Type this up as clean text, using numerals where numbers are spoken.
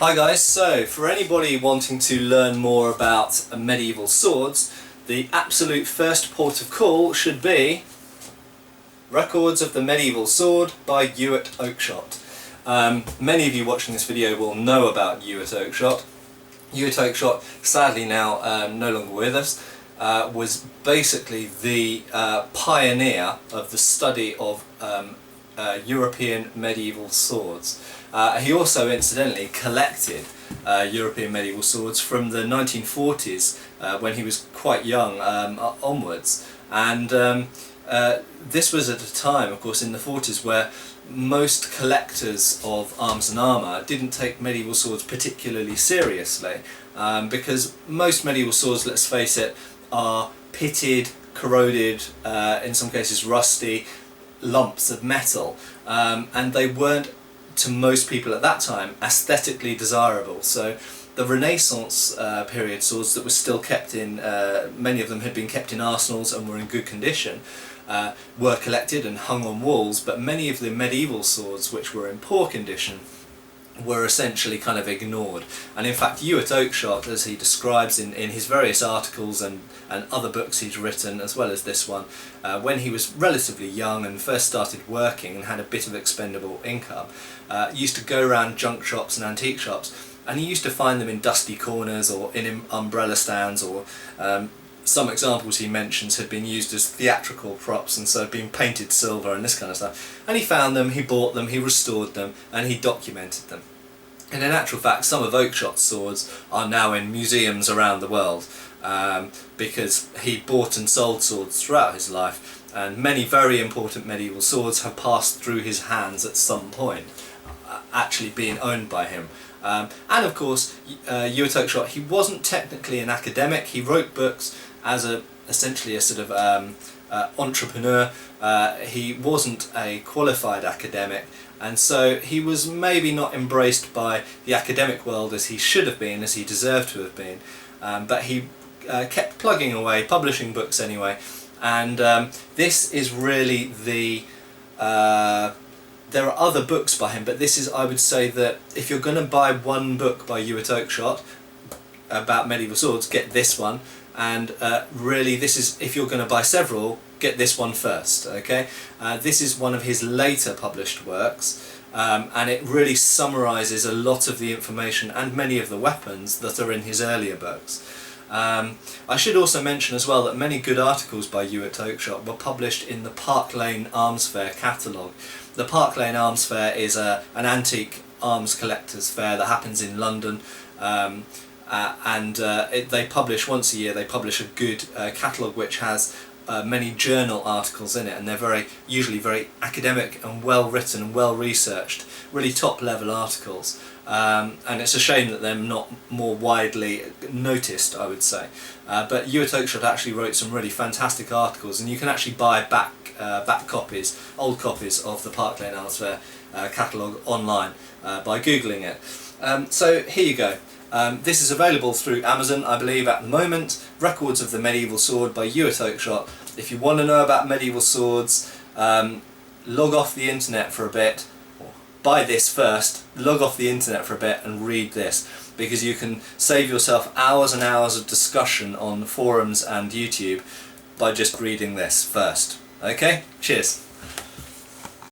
Hi guys, so for anybody wanting to learn more about medieval swords, the absolute first port of call should be Records of the Medieval Sword by Ewart Oakeshott. Many of you watching this video will know about Ewart Oakeshott. Ewart Oakeshott, sadly now no longer with us, was basically the pioneer of the study of European medieval swords. He also incidentally collected European medieval swords from the 1940s when he was quite young onwards, and this was at a time, of course, in the 40s where most collectors of arms and armour didn't take medieval swords particularly seriously, because most medieval swords, let's face it, are pitted, corroded, in some cases rusty lumps of metal, and they weren't, to most people at that time, aesthetically desirable. So the Renaissance period swords that were still kept in, many of them had been kept in arsenals and were in good condition, were collected and hung on walls, but many of the medieval swords which were in poor condition were essentially kind of ignored. And in fact Ewart Oakeshott, as he describes in his various articles and other books he's written, as well as this one, when he was relatively young and first started working and had a bit of expendable income, used to go around junk shops and antique shops, and he used to find them in dusty corners or in umbrella stands, or some examples he mentions had been used as theatrical props and so had been painted silver and this kind of stuff. And he found them, he bought them, he restored them, and he documented them. And in actual fact, some of Oakeshott's swords are now in museums around the world, because he bought and sold swords throughout his life, and many very important medieval swords have passed through his hands at some point, actually being owned by him. And of course, Ewart Oakeshott, he wasn't technically an academic. He wrote books as essentially a sort of entrepreneur. He wasn't a qualified academic, and so he was maybe not embraced by the academic world as he should have been, as he deserved to have been. But he kept plugging away, publishing books anyway, and this is really the there are other books by him, but this is, I would say that if you're going to buy one book by Ewart Oakeshott about medieval swords, get this one, and really this is, if you're going to buy several, get this one first, okay? This is one of his later published works, and it really summarises a lot of the information and many of the weapons that are in his earlier books. I should also mention as well that many good articles by Ewart Oakeshott were published in the Park Lane Arms Fair catalogue. The Park Lane Arms Fair is an antique arms collectors fair that happens in London, and they publish once a year. They publish a good catalogue which has many journal articles in it, and they're usually very academic and well written and well researched, really top level articles, and it's a shame that they're not more widely noticed, I would say. But Ewart Oakeshott actually wrote some really fantastic articles, and you can actually buy back copies, old copies of the Park Lane Arms Fair catalogue online by googling it. So here you go. This is available through Amazon, I believe, at the moment. Records of the Medieval Sword by Ewart Oakeshott. If you want to know about medieval swords, log off the internet for a bit. Buy this first, log off the internet for a bit and read this, because you can save yourself hours and hours of discussion on forums and YouTube by just reading this first. Okay? Cheers.